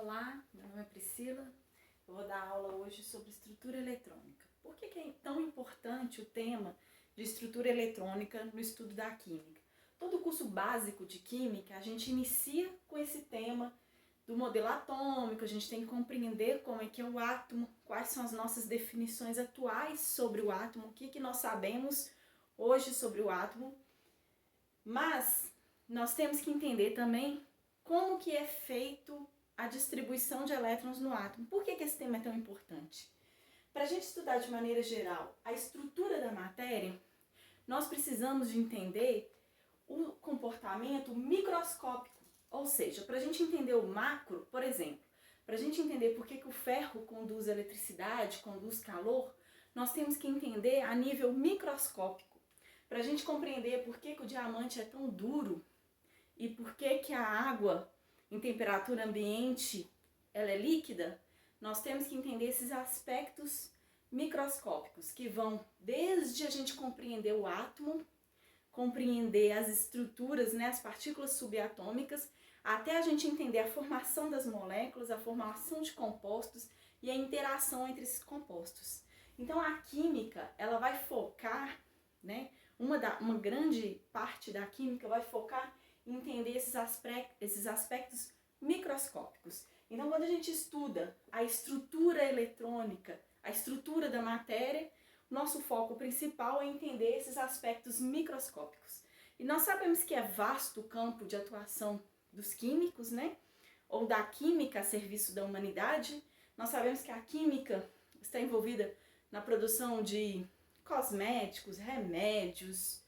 Olá, meu nome é Priscila, eu vou dar aula hoje sobre estrutura eletrônica. Por que é tão importante o tema de estrutura eletrônica no estudo da química? Todo o curso básico de química a gente inicia com esse tema do modelo atômico, a gente tem que compreender como é que é o átomo, quais são as nossas definições atuais sobre o átomo, o que nós sabemos hoje sobre o átomo, mas nós temos que entender também como que é feito a distribuição de elétrons no átomo. Por que esse tema é tão importante? Para a gente estudar de maneira geral a estrutura da matéria, nós precisamos de entender o comportamento microscópico, ou seja, para a gente entender o macro, por exemplo, para a gente entender por que o ferro conduz eletricidade, conduz calor, nós temos que entender a nível microscópico. Para a gente compreender por que o diamante é tão duro e por que a água em temperatura ambiente ela é líquida, nós temos que entender esses aspectos microscópicos que vão desde a gente compreender o átomo, compreender as estruturas, as partículas subatômicas, até a gente entender a formação das moléculas, a formação de compostos e a interação entre esses compostos. Então a química ela vai focar, uma grande parte da química vai focar em entender esses aspectos microscópicos. Então quando a gente estuda a estrutura eletrônica, a estrutura da matéria, nosso foco principal é entender esses aspectos microscópicos. E nós sabemos que é vasto o campo de atuação dos químicos, ou da química a serviço da humanidade. Nós sabemos que a química está envolvida na produção de cosméticos, remédios,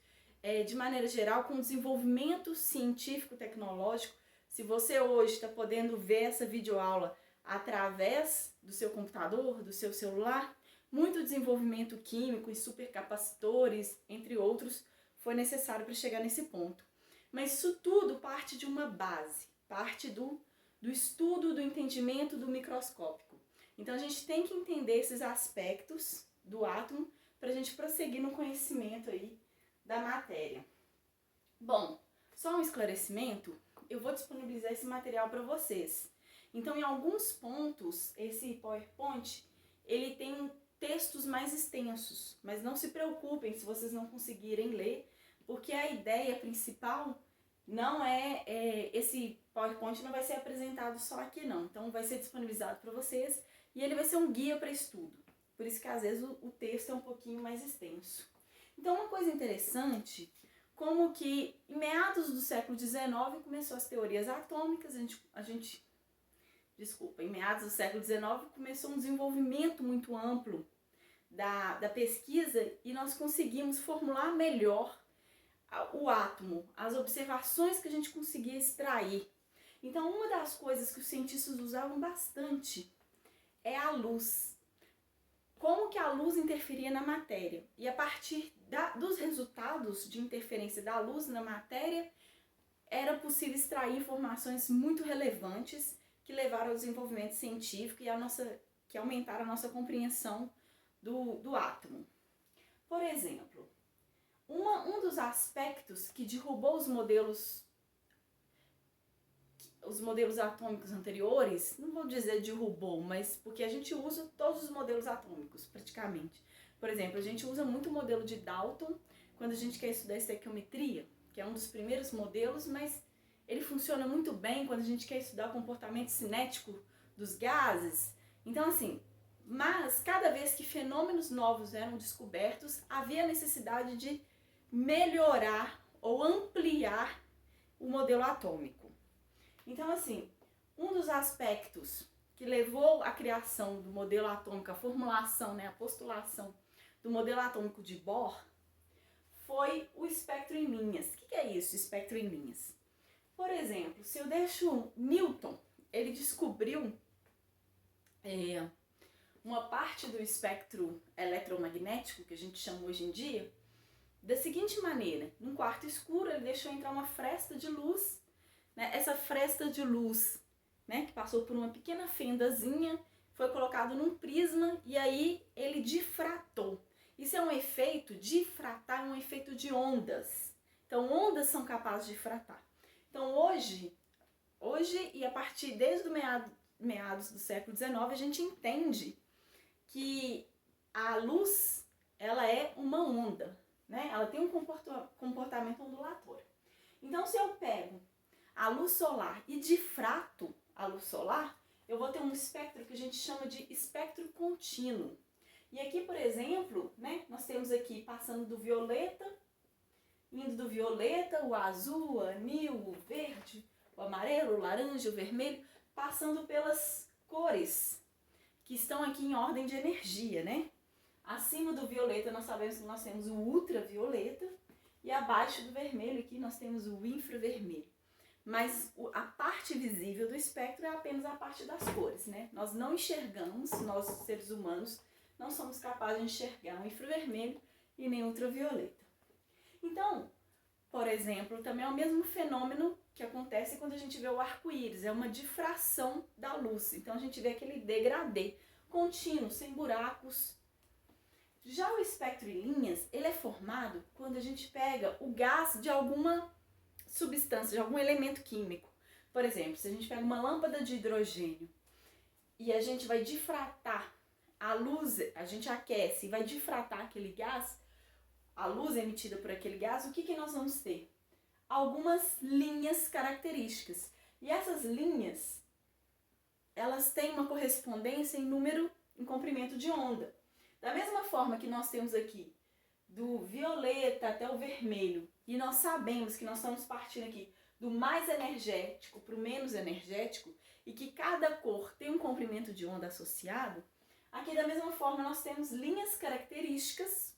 de maneira geral, com o desenvolvimento científico-tecnológico. Se você hoje está podendo ver essa videoaula através do seu computador, do seu celular, muito desenvolvimento químico e supercapacitores, entre outros, foi necessário para chegar nesse ponto. Mas isso tudo parte de uma base, parte do estudo, do entendimento do microscópico. Então a gente tem que entender esses aspectos do átomo para a gente prosseguir no conhecimento aí da matéria. Bom, só um esclarecimento, eu vou disponibilizar esse material para vocês. Então em alguns pontos, esse PowerPoint, ele tem textos mais extensos, mas não se preocupem se vocês não conseguirem ler, porque a ideia principal não esse PowerPoint não vai ser apresentado só aqui não, então vai ser disponibilizado para vocês e ele vai ser um guia para estudo, por isso que às vezes o texto é um pouquinho mais extenso. Então uma coisa interessante, como que em meados do século XIX começou as teorias atômicas, em meados do século XIX começou um desenvolvimento muito amplo da pesquisa e nós conseguimos formular melhor o átomo, as observações que a gente conseguia extrair. Então uma das coisas que os cientistas usavam bastante é a luz. Como que a luz interferia na matéria. E a partir dos resultados de interferência da luz na matéria, era possível extrair informações muito relevantes que levaram ao desenvolvimento científico e que aumentaram a nossa compreensão do átomo. Por exemplo, um dos aspectos que derrubou os modelos atômicos anteriores, não vou dizer derrubou, mas porque a gente usa todos os modelos atômicos praticamente. Por exemplo, a gente usa muito o modelo de Dalton quando a gente quer estudar estequiometria, que é um dos primeiros modelos, mas ele funciona muito bem quando a gente quer estudar o comportamento cinético dos gases. Então assim, mas cada vez que fenômenos novos eram descobertos, havia necessidade de melhorar ou ampliar o modelo atômico. Então assim, um dos aspectos que levou à criação do modelo atômico, a formulação, a postulação do modelo atômico de Bohr, foi o espectro em linhas. O que é isso, espectro em linhas? Por exemplo, se eu deixo Newton, ele descobriu uma parte do espectro eletromagnético, que a gente chama hoje em dia, da seguinte maneira: num quarto escuro ele deixou entrar uma fresta de luz, essa fresta de luz, que passou por uma pequena fendazinha, foi colocado num prisma e aí ele difratou. Isso é um efeito, difratar é um efeito de ondas. Então ondas são capazes de difratar. Então hoje e a partir desde o meado meados do século XIX, a gente entende que a luz, ela é uma onda, né? Ela tem um comportamento ondulatório. Então, se eu pego a luz solar e difrato a luz solar, eu vou ter um espectro que a gente chama de espectro contínuo. E aqui, por exemplo, né, nós temos aqui passando do violeta, indo do violeta, o azul, o anil, o verde, o amarelo, o laranja, o vermelho, passando pelas cores que estão aqui em ordem de energia, né? Acima do violeta nós sabemos que nós temos o ultravioleta e abaixo do vermelho aqui nós temos o infravermelho. Mas a parte visível do espectro é apenas a parte das cores, né? Nós não enxergamos, nós seres humanos, não somos capazes de enxergar o infravermelho e nem o ultravioleta. Então, por exemplo, também é o mesmo fenômeno que acontece quando a gente vê o arco-íris, é uma difração da luz. Então a gente vê aquele degradê contínuo, sem buracos. Já o espectro em linhas, ele é formado quando a gente pega o gás de alguma substância, de algum elemento químico. Por exemplo, se a gente pega uma lâmpada de hidrogênio e a gente vai difratar a luz, a gente aquece e vai difratar aquele gás, a luz emitida por aquele gás, o que nós vamos ter? Algumas linhas características. E essas linhas, elas têm uma correspondência em número, em comprimento de onda. Da mesma forma que nós temos aqui do violeta até o vermelho, e nós sabemos que nós estamos partindo aqui do mais energético para o menos energético, e que cada cor tem um comprimento de onda associado, aqui da mesma forma nós temos linhas características.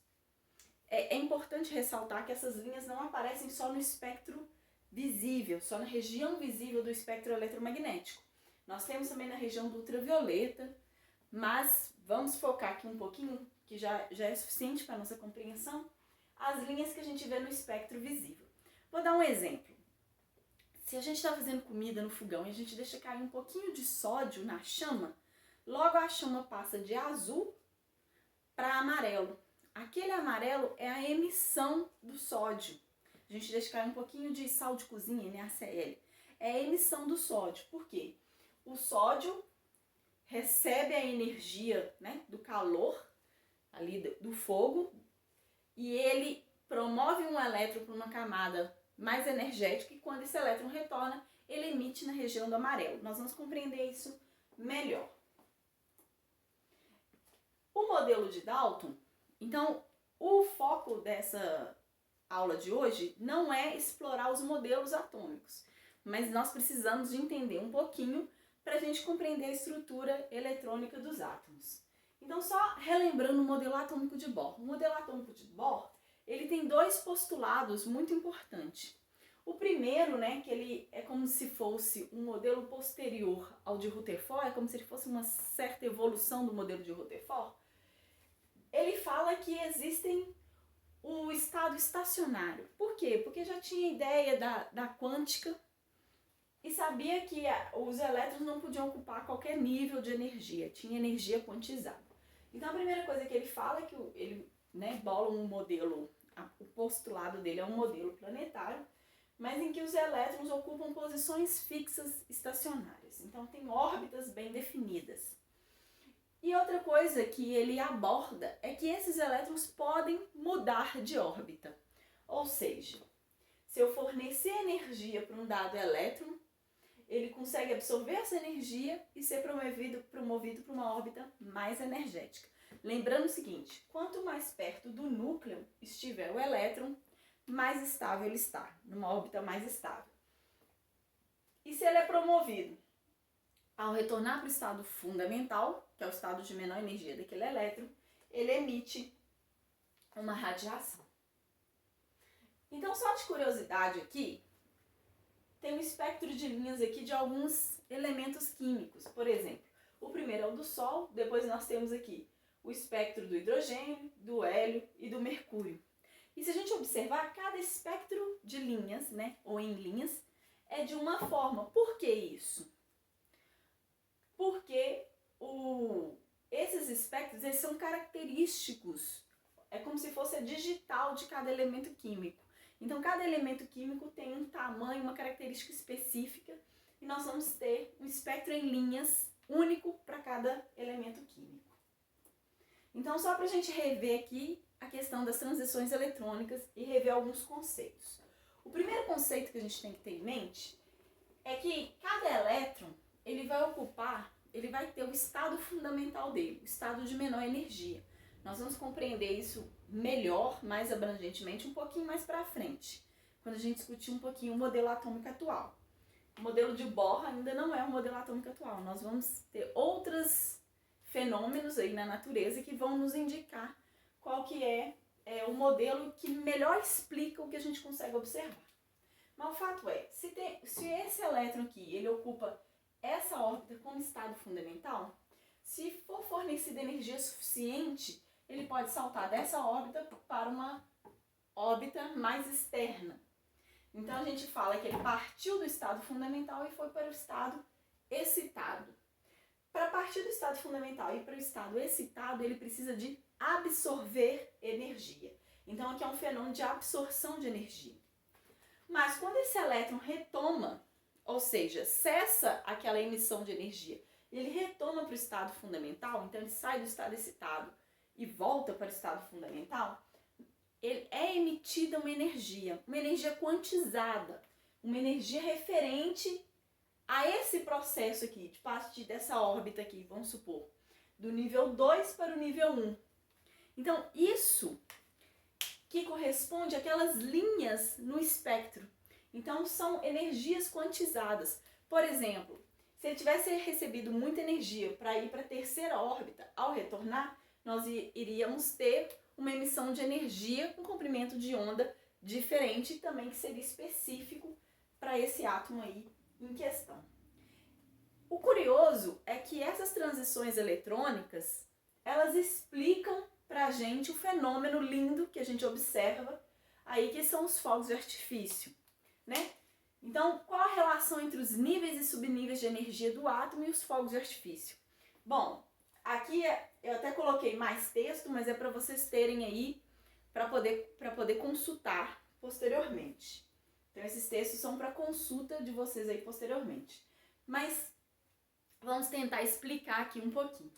É importante ressaltar que essas linhas não aparecem só no espectro visível, só na região visível do espectro eletromagnético. Nós temos também na região do ultravioleta, mas vamos focar aqui um pouquinho, que já é suficiente para a nossa compreensão, as linhas que a gente vê no espectro visível. Vou dar um exemplo. Se a gente está fazendo comida no fogão e a gente deixa cair um pouquinho de sódio na chama, logo a chama passa de azul para amarelo. Aquele amarelo é a emissão do sódio. A gente deixa cair um pouquinho de sal de cozinha, NaCl. É a emissão do sódio. Por quê? O sódio recebe a energia, né, do calor ali do fogo e ele promove um elétron para uma camada mais energética e quando esse elétron retorna, ele emite na região do amarelo. Nós vamos compreender isso melhor. O modelo de Dalton, então, o foco dessa aula de hoje não é explorar os modelos atômicos, mas nós precisamos de entender um pouquinho para a gente compreender a estrutura eletrônica dos átomos. Então, só relembrando o modelo atômico de Bohr. O modelo atômico de Bohr, ele tem dois postulados muito importantes. O primeiro, né, que ele é como se fosse um modelo posterior ao de Rutherford, é como se ele fosse uma certa evolução do modelo de Rutherford. Ele fala que existem o estado estacionário. Por quê? Porque já tinha ideia da quântica e sabia que os elétrons não podiam ocupar qualquer nível de energia, tinha energia quantizada. Então a primeira coisa que ele fala é que ele, né, bola um modelo, o postulado dele é um modelo planetário, mas em que os elétrons ocupam posições fixas estacionárias. Então tem órbitas bem definidas. E outra coisa que ele aborda é que esses elétrons podem mudar de órbita. Ou seja, se eu fornecer energia para um dado elétron, ele consegue absorver essa energia e ser promovido para uma órbita mais energética. Lembrando o seguinte, quanto mais perto do núcleo estiver o elétron, mais estável ele está, numa órbita mais estável. E se ele é promovido ao retornar para o estado fundamental, que é o estado de menor energia daquele elétron, ele emite uma radiação. Então, só de curiosidade aqui, tem um espectro de linhas aqui de alguns elementos químicos. Por exemplo, o primeiro é o do Sol, depois nós temos aqui o espectro do hidrogênio, do hélio e do mercúrio. E se a gente observar, cada espectro de linhas, né, ou em linhas, é de uma forma. Por que isso? Porque esses espectros, eles são característicos, é como se fosse a digital de cada elemento químico. Então, cada elemento químico tem um tamanho, uma característica específica, e nós vamos ter um espectro em linhas único para cada elemento químico. Então, só para a gente rever aqui a questão das transições eletrônicas e rever alguns conceitos. O primeiro conceito que a gente tem que ter em mente é que cada elétron, ele vai ter o estado fundamental dele, o estado de menor energia. Nós vamos compreender isso melhor, mais abrangentemente, um pouquinho mais para frente, quando a gente discutir um pouquinho o modelo atômico atual. O modelo de Bohr ainda não é o modelo atômico atual. Nós vamos ter outros fenômenos aí na natureza que vão nos indicar qual que é o modelo que melhor explica o que a gente consegue observar. Mas o fato é, se esse elétron aqui, ele ocupa essa órbita como estado fundamental, se for fornecida energia suficiente, ele pode saltar dessa órbita para uma órbita mais externa. Então a gente fala que ele partiu do estado fundamental e foi para o estado excitado. Para partir do estado fundamental e para o estado excitado, ele precisa de absorver energia. Então aqui é um fenômeno de absorção de energia. Mas quando esse elétron retoma, ou seja, cessa aquela emissão de energia, ele retoma para o estado fundamental, então ele sai do estado excitado e volta para o estado fundamental, é emitida uma energia quantizada, uma energia referente a esse processo aqui, de partir dessa órbita aqui, vamos supor, do nível 2 para o nível 1. Então, isso que corresponde àquelas linhas no espectro. Então, são energias quantizadas. Por exemplo, se ele tivesse recebido muita energia para ir para a terceira órbita, ao retornar, nós iríamos ter uma emissão de energia com comprimento de onda diferente também, que seria específico para esse átomo aí em questão. O curioso é que essas transições eletrônicas, elas explicam pra gente o fenômeno lindo que a gente observa aí, que são os fogos de artifício, né? Então, qual a relação entre os níveis e subníveis de energia do átomo e os fogos de artifício? Bom, aqui eu até coloquei mais texto, mas é para vocês terem aí, para poder consultar posteriormente. Então, esses textos são para consulta de vocês aí posteriormente. Mas vamos tentar explicar aqui um pouquinho.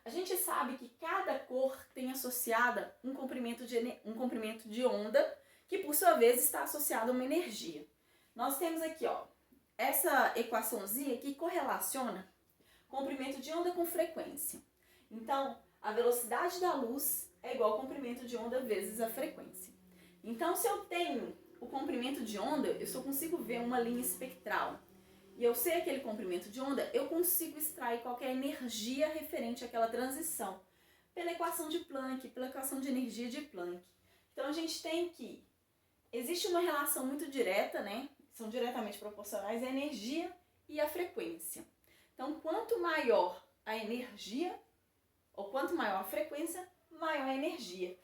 A gente sabe que cada cor tem associada um comprimento de onda, que por sua vez está associado a uma energia. Nós temos aqui, ó, essa equaçãozinha que correlaciona comprimento de onda com frequência. Então, a velocidade da luz é igual ao comprimento de onda vezes a frequência. Então, se eu tenho o comprimento de onda, eu só consigo ver uma linha espectral. E eu sei aquele comprimento de onda, eu consigo extrair qualquer energia referente àquela transição pela equação de Planck, pela equação de energia de Planck. Então a gente tem que existe uma relação muito direta, né? São diretamente proporcionais a energia e a frequência. Então, quanto maior a energia, ou quanto maior a frequência, maior a energia.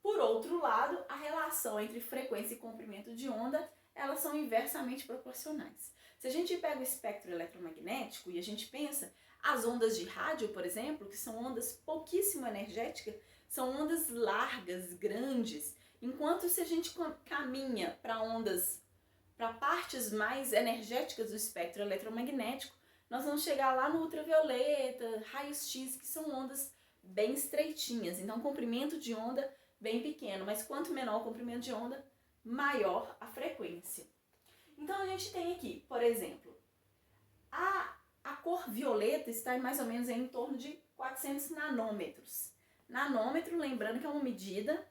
Por outro lado, a relação entre frequência e comprimento de onda, elas são inversamente proporcionais. Se a gente pega o espectro eletromagnético e a gente pensa, as ondas de rádio, por exemplo, que são ondas pouquíssimo energéticas, são ondas largas, grandes, enquanto se a gente caminha para partes mais energéticas do espectro eletromagnético, nós vamos chegar lá no ultravioleta, raios X, que são ondas bem estreitinhas. Então, comprimento de onda bem pequeno, mas quanto menor o comprimento de onda, maior a frequência. Então a gente tem aqui, por exemplo, a cor violeta está mais ou menos em torno de 400 nanômetros. Nanômetro, lembrando que é uma medida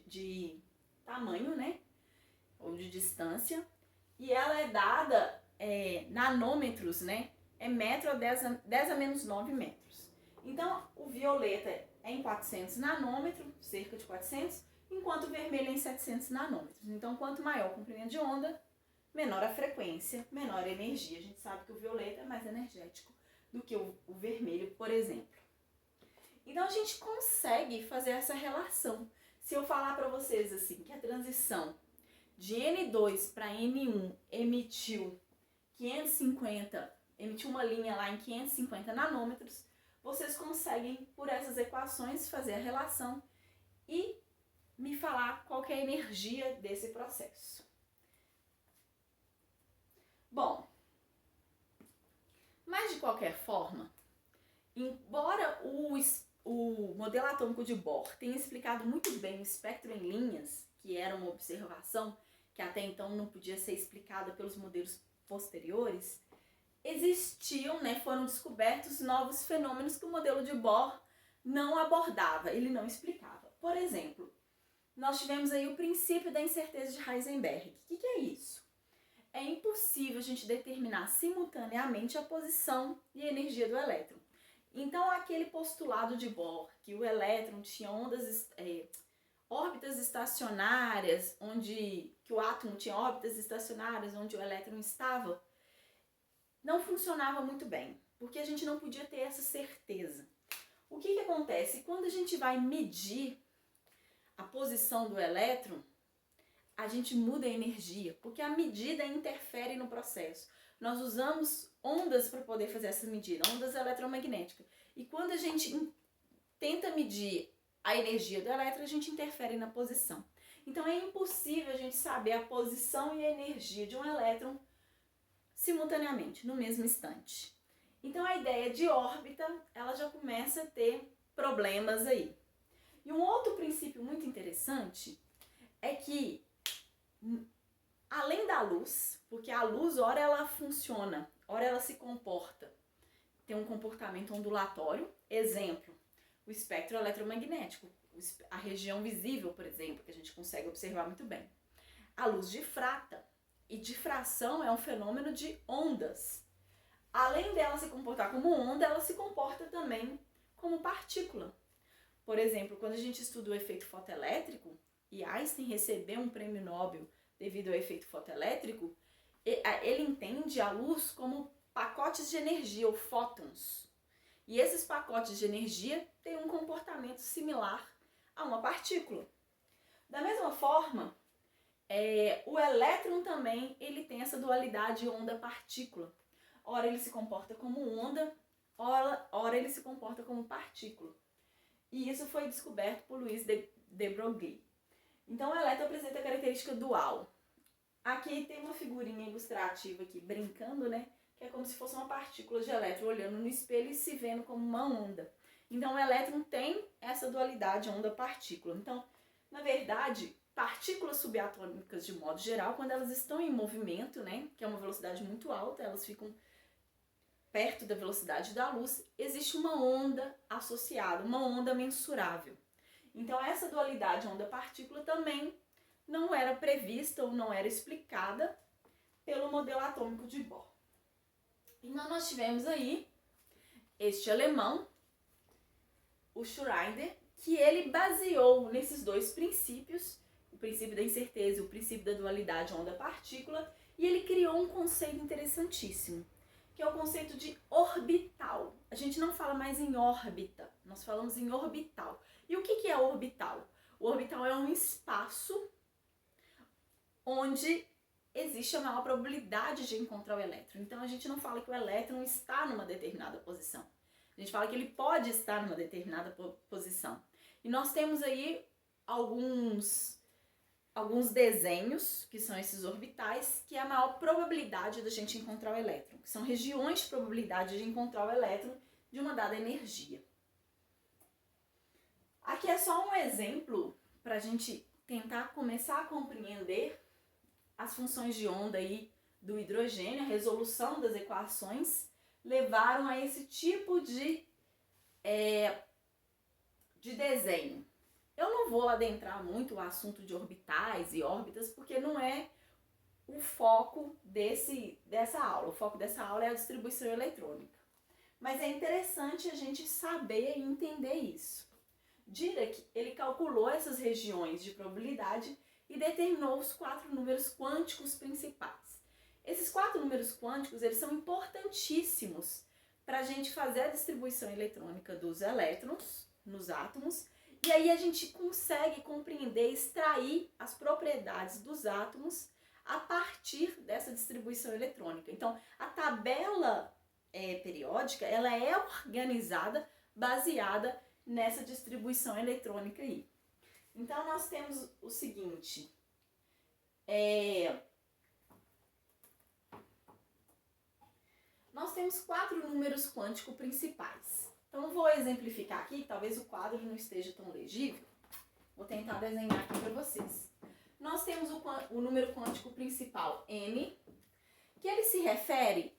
de tamanho, né? Ou de distância. E ela é dada nanômetros, né? É metro a 10 a menos 9 metros. Então o violeta é em 400 nanômetros, cerca de 400, enquanto o vermelho é em 700 nanômetros. Então, quanto maior o comprimento de onda, menor a frequência, menor a energia. A gente sabe que o violeta é mais energético do que o vermelho, por exemplo. Então, a gente consegue fazer essa relação. Se eu falar para vocês assim, que a transição de N2 para N1 emitiu uma linha lá em 550 nanômetros, vocês conseguem, por essas equações, fazer a relação e me falar qual que é a energia desse processo. Bom, qualquer forma, embora o modelo atômico de Bohr tenha explicado muito bem o espectro em linhas, que era uma observação que até então não podia ser explicada pelos modelos posteriores, existiam, né, foram descobertos novos fenômenos que o modelo de Bohr não abordava, ele não explicava. Por exemplo, nós tivemos aí o princípio da incerteza de Heisenberg. O que é isso? É impossível a gente determinar simultaneamente a posição e a energia do elétron. Então, aquele postulado de Bohr, que o elétron tinha órbitas estacionárias, que o átomo tinha órbitas estacionárias onde o elétron estava, não funcionava muito bem, porque a gente não podia ter essa certeza. O que acontece? Quando a gente vai medir a posição do elétron, a gente muda a energia, porque a medida interfere no processo. Nós usamos ondas para poder fazer essa medida, ondas eletromagnéticas. E quando a gente tenta medir a energia do elétron, a gente interfere na posição. Então é impossível a gente saber a posição e a energia de um elétron simultaneamente, no mesmo instante. Então a ideia de órbita, ela já começa a ter problemas aí. E um outro princípio muito interessante é que, além da luz, porque a luz, ora ela funciona, ora ela se comporta, tem um comportamento ondulatório, exemplo, o espectro eletromagnético, a região visível, por exemplo, que a gente consegue observar muito bem. A luz difrata, e difração é um fenômeno de ondas. Além dela se comportar como onda, ela se comporta também como partícula. Por exemplo, quando a gente estuda o efeito fotoelétrico, e Einstein recebeu um prêmio Nobel devido ao efeito fotoelétrico, ele entende a luz como pacotes de energia, ou fótons. E esses pacotes de energia têm um comportamento similar a uma partícula. Da mesma forma, o elétron também ele tem essa dualidade onda-partícula. Ora ele se comporta como onda, ora ele se comporta como partícula. E isso foi descoberto por Louis de Broglie. Então o elétron apresenta a característica dual. Aqui tem uma figurinha ilustrativa aqui, brincando, né? Que é como se fosse uma partícula de elétron olhando no espelho e se vendo como uma onda. Então o elétron tem essa dualidade onda-partícula. Então, na verdade, partículas subatômicas de modo geral, quando elas estão em movimento, né? Que é uma velocidade muito alta, elas ficam perto da velocidade da luz, existe uma onda associada, uma onda mensurável. Então essa dualidade onda-partícula também não era prevista ou não era explicada pelo modelo atômico de Bohr. Então nós tivemos aí este alemão, o Schrödinger, que ele baseou nesses dois princípios, o princípio da incerteza e o princípio da dualidade onda-partícula, e ele criou um conceito interessantíssimo, que é o conceito de orbital. A gente não fala mais em órbita, nós falamos em orbital. E o que é orbital? O orbital é um espaço onde existe a maior probabilidade de encontrar o elétron. Então a gente não fala que o elétron está numa determinada posição. A gente fala que ele pode estar numa determinada posição. E nós temos aí alguns desenhos, que são esses orbitais, que é a maior probabilidade da gente encontrar o elétron, que são regiões de probabilidade de encontrar o elétron de uma dada energia. Aqui é só um exemplo para a gente tentar começar a compreender as funções de onda aí do hidrogênio. A resolução das equações levaram a esse tipo de desenho. Eu não vou adentrar muito o assunto de orbitais e órbitas, porque não é o foco dessa aula. O foco dessa aula é a distribuição eletrônica. Mas é interessante a gente saber e entender isso. Dirac, ele calculou essas regiões de probabilidade e determinou os 4 números quânticos principais. Esses 4 números quânticos, eles são importantíssimos para a gente fazer a distribuição eletrônica dos elétrons nos átomos. E aí a gente consegue compreender, extrair as propriedades dos átomos a partir dessa distribuição eletrônica. Então, a tabela periódica, ela é organizada baseada nessa distribuição eletrônica aí. Então, nós temos o seguinte, nós temos temos 4 números quânticos principais. Então, eu vou exemplificar aqui, talvez o quadro não esteja tão legível. Vou tentar desenhar aqui para vocês. Nós temos o número quântico principal, N, que ele se refere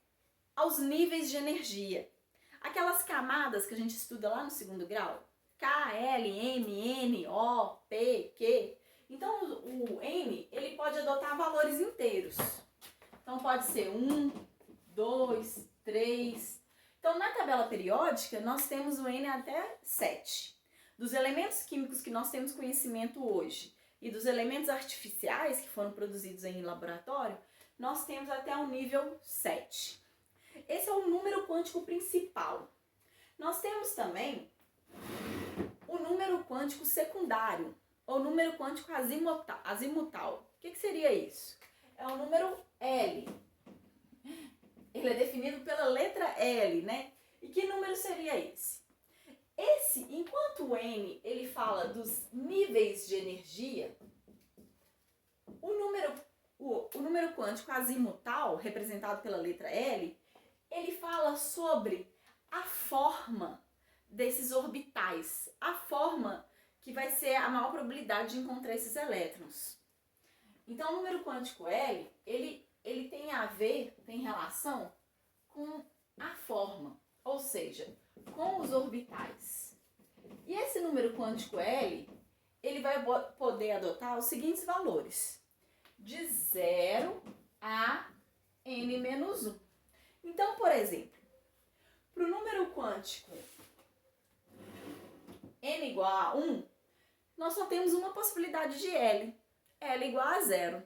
aos níveis de energia. Aquelas camadas que a gente estuda lá no 2º grau. K, L, M, N, O, P, Q. Então, o N, ele pode adotar valores inteiros. Então, pode ser 1, 2, 3. Então, na tabela periódica, nós temos o N até 7. Dos elementos químicos que nós temos conhecimento hoje e dos elementos artificiais que foram produzidos em laboratório, nós temos até o nível 7. Esse é o número quântico principal. Nós temos também o número quântico secundário, ou número quântico azimutal. O que seria isso? É o número L. Ele é definido pela letra L, né? E que número seria esse? Esse, enquanto o N ele fala dos níveis de energia, o número quântico azimutal, representado pela letra L, ele fala sobre a forma desses orbitais, a forma que vai ser a maior probabilidade de encontrar esses elétrons. Então, o número quântico L, ele tem relação com a forma, ou seja, com os orbitais. E esse número quântico L, ele vai poder adotar os seguintes valores, de 0 a n-1. Então, por exemplo, para o número quântico n igual a 1, nós só temos uma possibilidade de L igual a 0.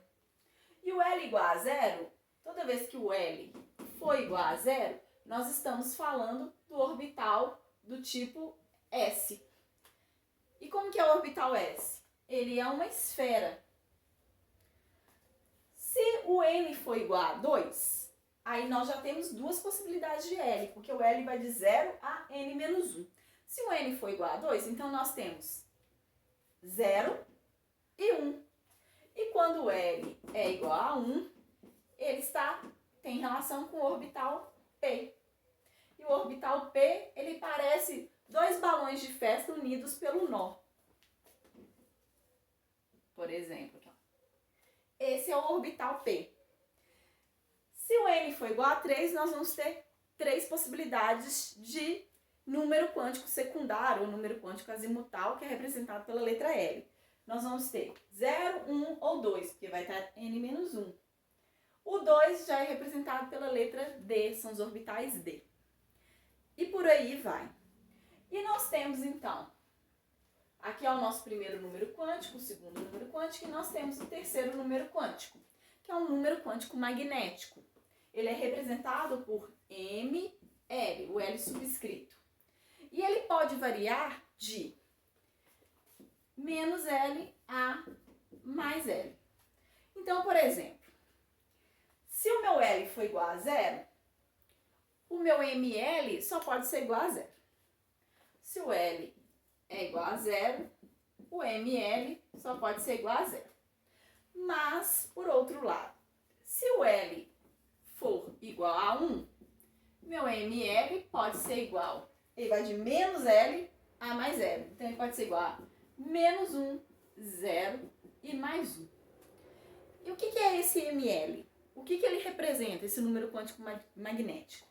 E o L igual a 0, toda vez que o L for igual a 0, nós estamos falando do orbital do tipo S. E como que é o orbital S? Ele é uma esfera. Se o N for igual a 2, aí nós já temos duas possibilidades de L, porque o L vai de 0 a n-1. Se o N for igual a 2, então nós temos 0 e 1. E quando o L é igual a 1, ele tem relação com o orbital P. E o orbital P, ele parece 2 balões de festa unidos pelo nó. Por exemplo, aqui, ó. Esse é o orbital P. Se o N for igual a 3, nós vamos ter 3 possibilidades de número quântico secundário, ou número quântico azimutal, que é representado pela letra L. Nós vamos ter 0, 1 ou 2, porque vai estar n-1. O 2 já é representado pela letra D, são os orbitais D. E por aí vai. E nós temos, então, aqui é o nosso primeiro número quântico, o segundo número quântico, e nós temos o terceiro número quântico, que é um número quântico magnético. Ele é representado por ML, o L subscrito. E ele pode variar de menos L a mais L. Então, por exemplo, se o meu L for igual a 0, o meu ML só pode ser igual a 0. Se o L é igual a 0, o ML só pode ser igual a 0. Mas, por outro lado, se o L for igual a 1, meu ML pode ser igual, ele vai de menos L a mais L. Então, ele pode ser igual a menos 1, 0 e mais 1. E o que é esse ML? O que ele representa, esse número quântico magnético?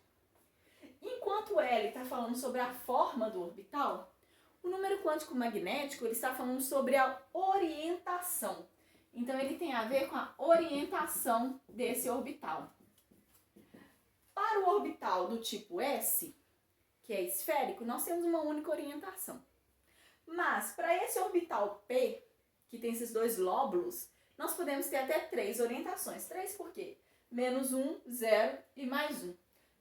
Enquanto o L está falando sobre a forma do orbital, o número quântico magnético ele está falando sobre a orientação. Então, ele tem a ver com a orientação desse orbital. Para o orbital do tipo S, que é esférico, nós temos uma única orientação. Mas, para esse orbital P, que tem esses 2 lóbulos, nós podemos ter até 3 orientações. 3 por quê? Menos 1, 0 e mais 1.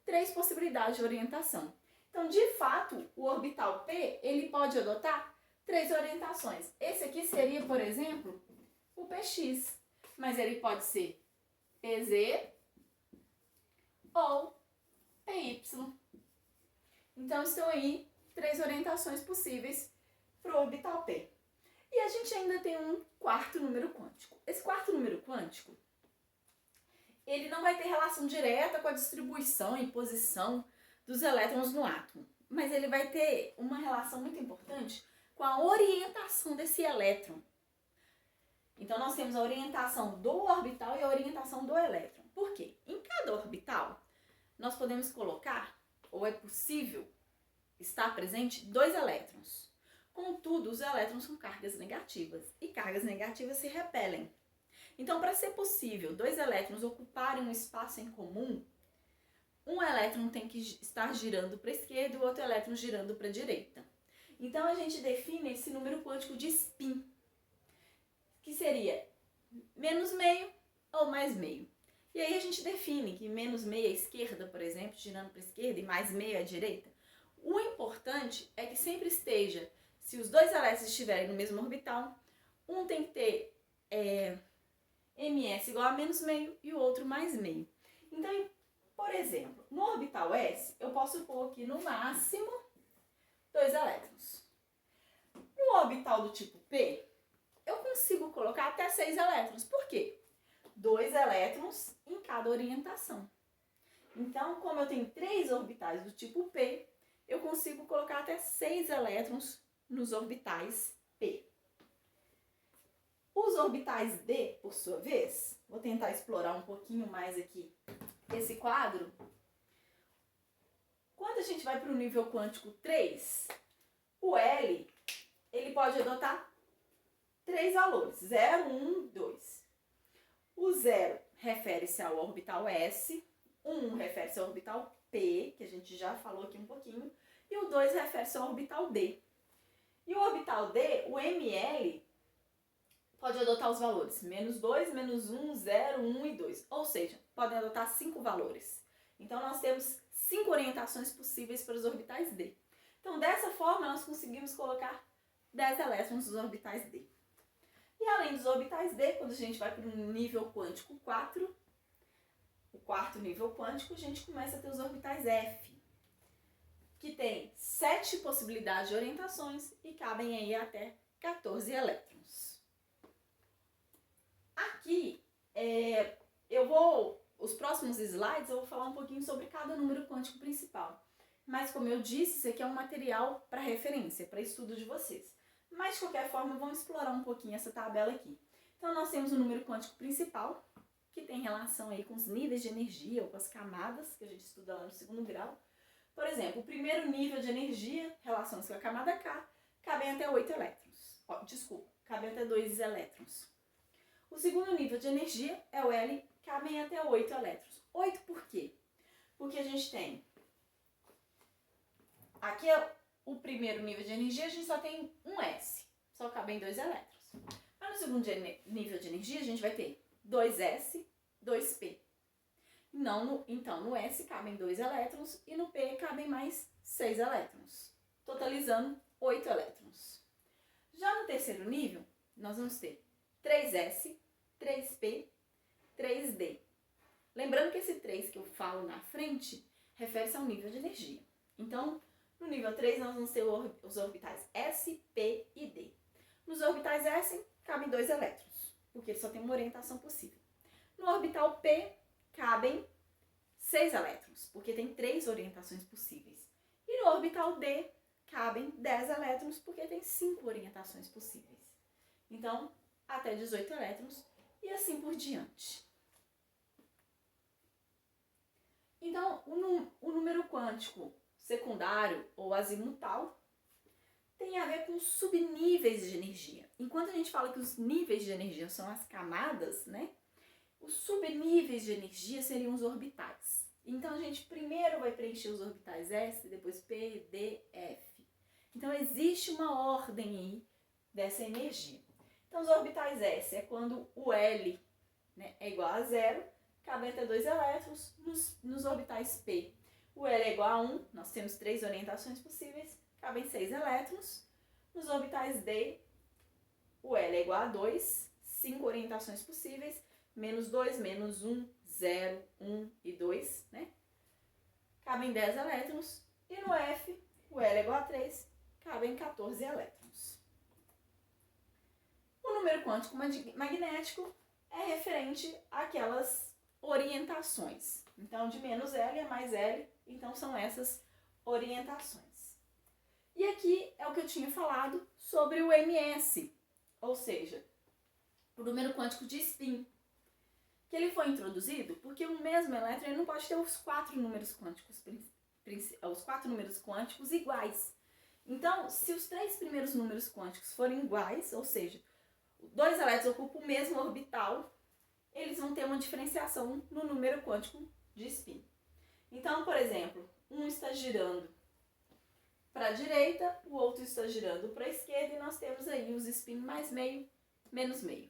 3 possibilidades de orientação. Então, de fato, o orbital P, ele pode adotar 3 orientações. Esse aqui seria, por exemplo, o PX. Mas ele pode ser PZ ou PY. Então, estão aí 3 orientações possíveis para o orbital P. E a gente ainda tem um quarto número quântico. Esse quarto número quântico, ele não vai ter relação direta com a distribuição e posição dos elétrons no átomo, mas ele vai ter uma relação muito importante com a orientação desse elétron. Então, nós temos a orientação do orbital e a orientação do elétron. Por quê? Em cada orbital, nós podemos colocar, ou é possível estar presente, 2 elétrons. Contudo, os elétrons são cargas negativas, e cargas negativas se repelem. Então, para ser possível 2 elétrons ocuparem um espaço em comum, um elétron tem que estar girando para a esquerda e o outro elétron girando para a direita. Então, a gente define esse número quântico de spin, que seria menos meio ou mais meio. E aí a gente define que menos meio é a esquerda, por exemplo, girando para a esquerda, e mais meio é a direita. O importante é que sempre esteja, se os 2 elétrons estiverem no mesmo orbital, um tem que ter ms igual a menos meio e o outro mais meio. Então, por exemplo, no orbital S, eu posso pôr aqui no máximo 2 elétrons. No orbital do tipo P, eu consigo colocar até 6 elétrons. Por quê? 2 elétrons em cada orientação. Então, como eu tenho 3 orbitais do tipo P, eu consigo colocar até 6 elétrons nos orbitais P. Os orbitais D, por sua vez, vou tentar explorar um pouquinho mais aqui esse quadro. Quando a gente vai para o nível quântico 3, o L, ele pode adotar 3 valores, 0, 1, 2. O 0 refere-se ao orbital S, o 1 refere-se ao orbital P, que a gente já falou aqui um pouquinho, e o 2 refere-se ao orbital D. E o orbital D, o ML, pode adotar os valores menos 2, menos 1, 0, 1 e 2. Ou seja, podem adotar 5 valores. Então, nós temos 5 orientações possíveis para os orbitais D. Então, dessa forma, nós conseguimos colocar 10 elétrons nos orbitais D. E além dos orbitais D, quando a gente vai para o nível quântico 4, o quarto nível quântico, a gente começa a ter os orbitais F, que tem 7 possibilidades de orientações e cabem aí até 14 elétrons. Aqui, os próximos slides eu vou falar um pouquinho sobre cada número quântico principal. Mas como eu disse, isso aqui é um material para referência, para estudo de vocês. Mas, de qualquer forma, vamos explorar um pouquinho essa tabela aqui. Então, nós temos o número quântico principal, que tem relação aí com os níveis de energia, ou com as camadas, que a gente estuda lá no 2º grau. Por exemplo, o primeiro nível de energia, relações com a camada K, cabem até 8 elétrons. Cabem até 2 elétrons. O segundo nível de energia é o L, cabem até 8 elétrons. 8 por quê? Porque a gente tem... Aqui é o primeiro nível de energia, a gente só tem um S, só cabem 2 elétrons. Mas no segundo nível de energia, a gente vai ter 2S, 2P. Então, no S cabem 2 elétrons e no P cabem mais 6 elétrons, totalizando 8 elétrons. Já no terceiro nível, nós vamos ter 3S, 3P, 3D. Lembrando que esse 3 que eu falo na frente refere-se ao nível de energia. Então, no nível 3, nós vamos ter os orbitais S, P e D. Nos orbitais S, cabem 2 elétrons, porque ele só tem uma orientação possível. No orbital P, cabem 6 elétrons, porque tem 3 orientações possíveis. E no orbital D, cabem 10 elétrons, porque tem 5 orientações possíveis. Então, até 18 elétrons e assim por diante. Então, o número quântico secundário ou azimutal tem a ver com subníveis de energia. Enquanto a gente fala que os níveis de energia são as camadas, né? Os subníveis de energia seriam os orbitais. Então, a gente primeiro vai preencher os orbitais S, depois P, D, F. Então, existe uma ordem aí dessa energia. Então, os orbitais S é quando o L, né, é igual a 0, cabe até 2 elétrons. Nos orbitais P, o L é igual a 1, nós temos 3 orientações possíveis, cabem 6 elétrons. Nos orbitais D, o L é igual a 2, 5 orientações possíveis, menos 2, menos 1, 0, 1 e 2, né? Cabem 10 elétrons. E no F, o L é igual a 3, cabem 14 elétrons. O número quântico magnético é referente àquelas orientações. Então, de menos L a mais L, então são essas orientações. E aqui é o que eu tinha falado sobre o MS, ou seja, o número quântico de spin, que ele foi introduzido porque o mesmo elétron ele não pode ter os quatro números quânticos iguais. Então, se os três primeiros números quânticos forem iguais, ou seja, dois elétrons ocupam o mesmo orbital, eles vão ter uma diferenciação no número quântico de spin. Então, por exemplo, um está girando para a direita, o outro está girando para a esquerda e nós temos aí os spin mais meio, menos meio.